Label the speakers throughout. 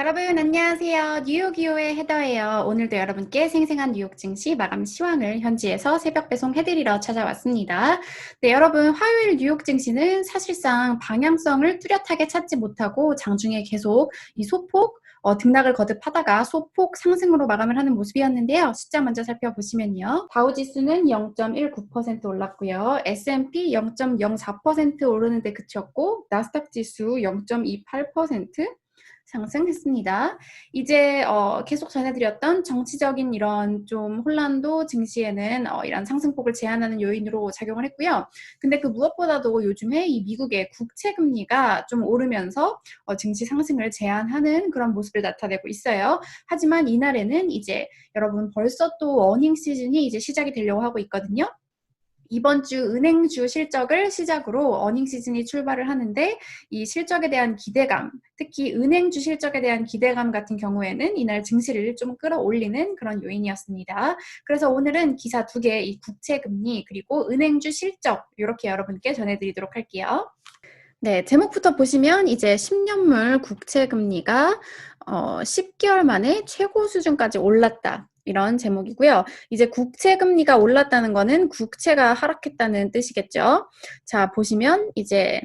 Speaker 1: 여러분 안녕하세요. 뉴욕이오의 헤더예요. 오늘도 여러분께 생생한 뉴욕 증시 마감 시황을 현지에서 새벽 배송해드리러 찾아왔습니다. 네, 여러분 화요일 뉴욕 증시는 사실상 방향성을 뚜렷하게 찾지 못하고 장중에 계속 이 소폭 등락을 거듭하다가 소폭 상승으로 마감을 하는 모습이었는데요. 숫자 먼저 살펴보시면요. 다우지수는 0.19% 올랐고요. S&P 0.04% 오르는데 그쳤고 나스닥 지수 0.28% 상승했습니다. 이제 계속 전해드렸던 정치적인 이런 좀 혼란도 증시에는 이런 상승폭을 제한하는 요인으로 작용을 했고요. 근데 그 무엇보다도 요즘에 이 미국의 국채 금리가 좀 오르면서 증시 상승을 제한하는 그런 모습을 나타내고 있어요. 하지만 이날에는 이제 여러분 벌써 또 어닝 시즌이 이제 시작이 되려고 하고 있거든요. 이번 주 은행주 실적을 시작으로 어닝 시즌이 출발을 하는데 이 실적에 대한 기대감, 특히 은행주 실적에 대한 기대감 같은 경우에는 이날 증시를 좀 끌어올리는 그런 요인이었습니다. 그래서 오늘은 기사 2개, 이 국채금리 그리고 은행주 실적 이렇게 여러분께 전해드리도록 할게요. 네, 제목부터 보시면 이제 10년물 국채금리가 10개월 만에 최고 수준까지 올랐다. 이런 제목이고요. 이제 국채금리가 올랐다는 거는 국채가 하락했다는 뜻이겠죠. 자, 보시면 이제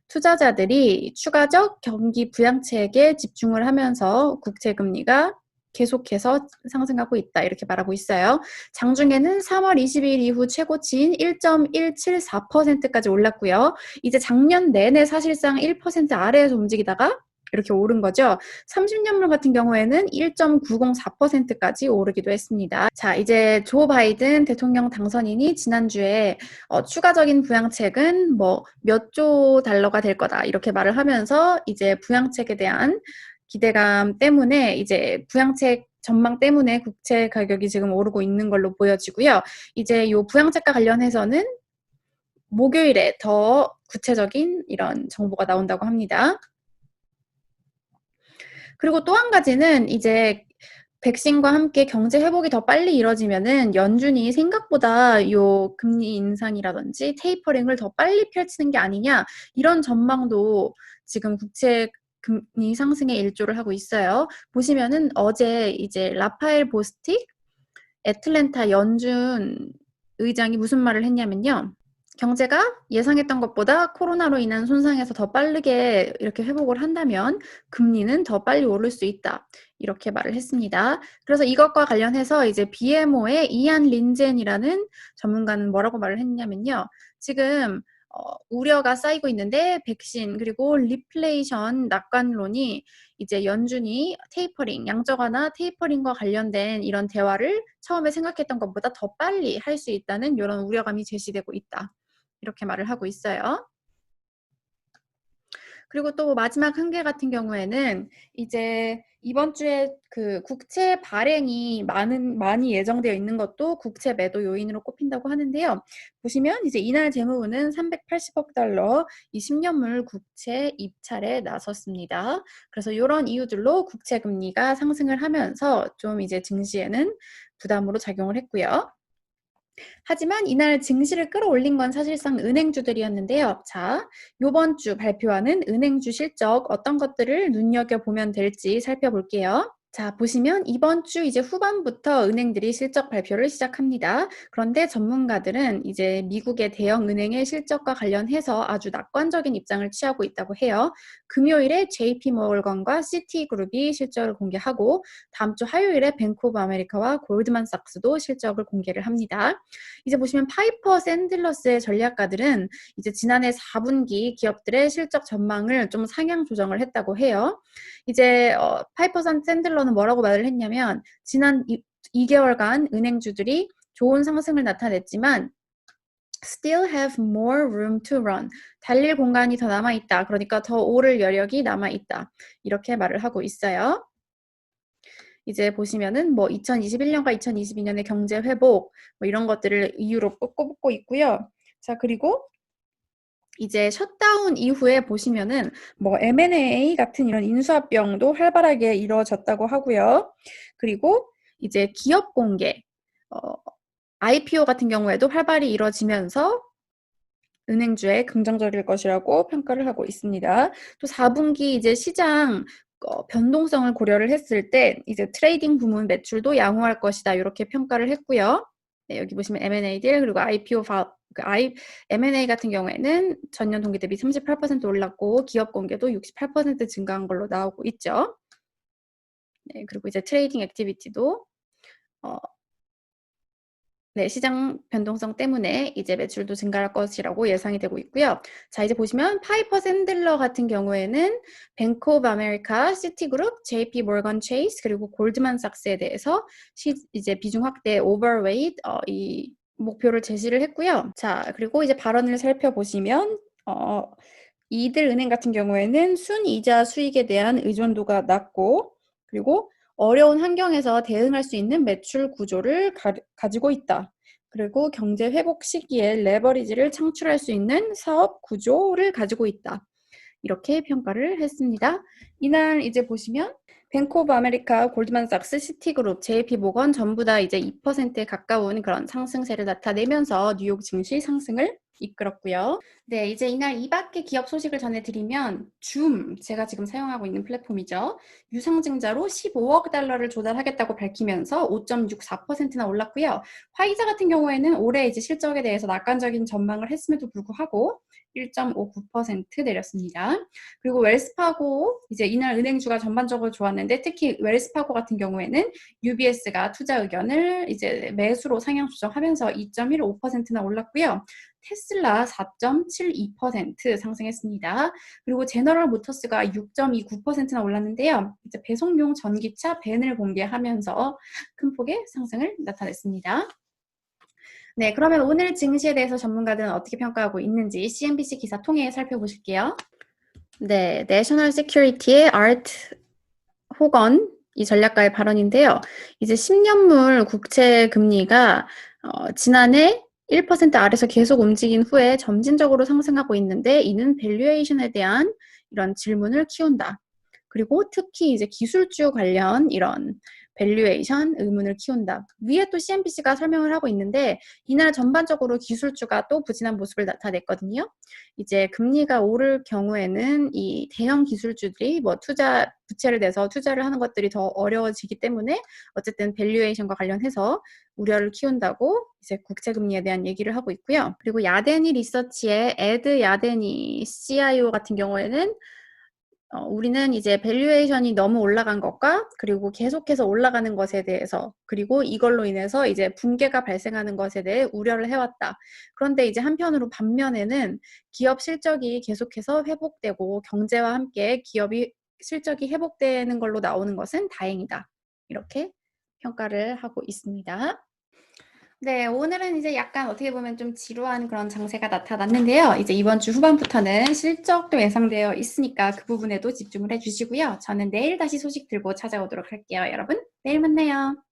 Speaker 1: 투자자들이 추가적 경기 부양책에 집중을 하면서 국채금리가 계속해서 상승하고 있다. 이렇게 말하고 있어요. 장중에는 3월 20일 이후 최고치인 1.174%까지 올랐고요. 이제 작년 내내 사실상 1% 아래에서 움직이다가 이렇게 오른 거죠. 30년물 같은 경우에는 1.904%까지 오르기도 했습니다. 자, 이제 조 바이든 대통령 당선인이 지난주에 추가적인 부양책은 뭐 몇 조 달러가 될 거다 이렇게 말을 하면서 이제 부양책에 대한 기대감 때문에 이제 부양책 전망 때문에 국채 가격이 지금 오르고 있는 걸로 보여지고요. 이제 요 부양책과 관련해서는 목요일에 더 구체적인 이런 정보가 나온다고 합니다. 그리고 또 한 가지는 이제 백신과 함께 경제 회복이 더 빨리 이뤄지면은 연준이 생각보다 요 금리 인상이라든지 테이퍼링을 더 빨리 펼치는 게 아니냐 이런 전망도 지금 국채 금리 상승에 일조를 하고 있어요. 보시면은 어제 이제 라파엘 보스틱 애틀랜타 연준 의장이 무슨 말을 했냐면요. 경제가 예상했던 것보다 코로나로 인한 손상에서 더 빠르게 이렇게 회복을 한다면 금리는 더 빨리 오를 수 있다. 이렇게 말을 했습니다. 그래서 이것과 관련해서 이제 BMO의 이안 린젠이라는 전문가는 뭐라고 말을 했냐면요. 지금 우려가 쌓이고 있는데 백신 그리고 리플레이션 낙관론이 이제 연준이 테이퍼링, 양적 완화 테이퍼링과 관련된 이런 대화를 처음에 생각했던 것보다 더 빨리 할 수 있다는 이런 우려감이 제시되고 있다. 이렇게 말을 하고 있어요. 그리고 또 마지막 한 개 같은 경우에는 이제 이번 주에 그 국채 발행이 많이 예정되어 있는 것도 국채 매도 요인으로 꼽힌다고 하는데요. 보시면 이제 이날 재무부는 380억 달러 이 10년물 국채 입찰에 나섰습니다. 그래서 이런 이유들로 국채 금리가 상승을 하면서 좀 이제 증시에는 부담으로 작용을 했고요. 하지만 이날 증시를 끌어올린 건 사실상 은행주들이었는데요. 자, 요번 주 발표하는 은행주 실적 어떤 것들을 눈여겨보면 될지 살펴볼게요. 자, 보시면 이번 주 이제 후반부터 은행들이 실적 발표를 시작합니다. 그런데 전문가들은 이제 미국의 대형 은행의 실적과 관련해서 아주 낙관적인 입장을 취하고 있다고 해요. 금요일에 JP 모건과 시티그룹이 실적을 공개하고 다음 주 화요일에 뱅크 오브 아메리카와 골드만삭스도 실적을 공개를 합니다. 이제 보시면 파이퍼 샌들러스의 전략가들은 이제 지난해 4분기 기업들의 실적 전망을 좀 상향 조정을 했다고 해요. 이제 파이퍼 샌들러는 뭐라고 말을 했냐면 지난 2개월간 은행주들이 좋은 상승을 나타냈지만 still have more room to run. 달릴 공간이 더 남아있다. 그러니까 더 오를 여력이 남아있다. 이렇게 말을 하고 있어요. 이제 보시면은 뭐 2021년과 2022년의 경제 회복 뭐 이런 것들을 이유로 꼽고 있고요. 자, 그리고 이제 셧다운 이후에 보시면은 뭐 M&A 같은 이런 인수합병도 활발하게 이루어졌다고 하고요. 그리고 이제 기업 공개, IPO 같은 경우에도 활발히 이루어지면서 은행주에 긍정적일 것이라고 평가를 하고 있습니다. 또 4분기 이제 시장 변동성을 고려를 했을 때 이제 트레이딩 부문 매출도 양호할 것이다. 이렇게 평가를 했고요. 네, 여기 보시면 M&A 딜 그리고 IPO M&A 같은 경우에는 전년 동기 대비 38% 올랐고 기업 공개도 68% 증가한 걸로 나오고 있죠. 네, 그리고 이제 트레이딩 액티비티도 네, 시장 변동성 때문에 이제 매출도 증가할 것이라고 예상이 되고 있고요. 자, 이제 보시면 파이퍼 샌들러 같은 경우에는 뱅크 오브 아메리카, 시티그룹, JP 모건 체이스 그리고 골드만삭스에 대해서 이제 비중 확대 오버웨이트 이 목표를 제시를 했고요. 자, 그리고 이제 발언을 살펴보시면 이들 은행 같은 경우에는 순이자 수익에 대한 의존도가 낮고 그리고 어려운 환경에서 대응할 수 있는 매출 구조를 가지고 있다. 그리고 경제 회복 시기에 레버리지를 창출할 수 있는 사업 구조를 가지고 있다. 이렇게 평가를 했습니다. 이날 이제 보시면 뱅크 오브 아메리카, 골드만삭스, 시티그룹, JP 모건 전부 다 이제 2%에 가까운 그런 상승세를 나타내면서 뉴욕 증시 상승을 이끌었고요. 네, 이제 이날 이 밖의 기업 소식을 전해드리면 제가 지금 사용하고 있는 플랫폼이죠. 유상증자로 15억 달러를 조달하겠다고 밝히면서 5.64%나 올랐고요. 화이자 같은 경우에는 올해 이제 실적에 대해서 낙관적인 전망을 했음에도 불구하고 1.59% 내렸습니다. 그리고 웰스파고 이제 이날 은행주가 전반적으로 좋았는데 특히 웰스파고 같은 경우에는 UBS가 투자 의견을 이제 매수로 상향 조정하면서 2.15%나 올랐고요. 테슬라 4.72% 상승했습니다. 그리고 제너럴 모터스가 6.29%나 올랐는데요. 이제 배송용 전기차 벤을 공개하면서 큰 폭의 상승을 나타냈습니다. 네, 그러면 오늘 증시에 대해서 전문가들은 어떻게 평가하고 있는지 CNBC 기사 통해 살펴보실게요. 네, 내셔널 시큐리티의 아트 호건 이 전략가의 발언인데요. 이제 10년물 국채 금리가 지난해 1% 아래서 계속 움직인 후에 점진적으로 상승하고 있는데 이는 밸류에이션에 대한 이런 질문을 키운다. 그리고 특히 이제 기술주 관련 이런 밸류에이션 의문을 키운다. 위에 또 CNBC가 설명을 하고 있는데 이날 전반적으로 기술주가 또 부진한 모습을 나타냈거든요. 이제 금리가 오를 경우에는 이 대형 기술주들이 뭐 부채를 내서 투자를 하는 것들이 더 어려워지기 때문에 어쨌든 밸류에이션과 관련해서 우려를 키운다고 이제 국채 금리에 대한 얘기를 하고 있고요. 그리고 야데니 리서치의 에드 야데니 CIO 같은 경우에는 우리는 이제 밸류에이션이 너무 올라간 것과 그리고 계속해서 올라가는 것에 대해서 그리고 이걸로 인해서 이제 붕괴가 발생하는 것에 대해 우려를 해왔다. 그런데 이제 한편으로 반면에는 기업 실적이 계속해서 회복되고 경제와 함께 기업이 실적이 회복되는 걸로 나오는 것은 다행이다. 이렇게 평가를 하고 있습니다. 네, 오늘은 이제 약간 어떻게 보면 좀 지루한 그런 장세가 나타났는데요. 이제 이번 주 후반부터는 실적도 예상되어 있으니까 그 부분에도 집중을 해주시고요. 저는 내일 다시 소식 들고 찾아오도록 할게요. 여러분, 내일 만나요.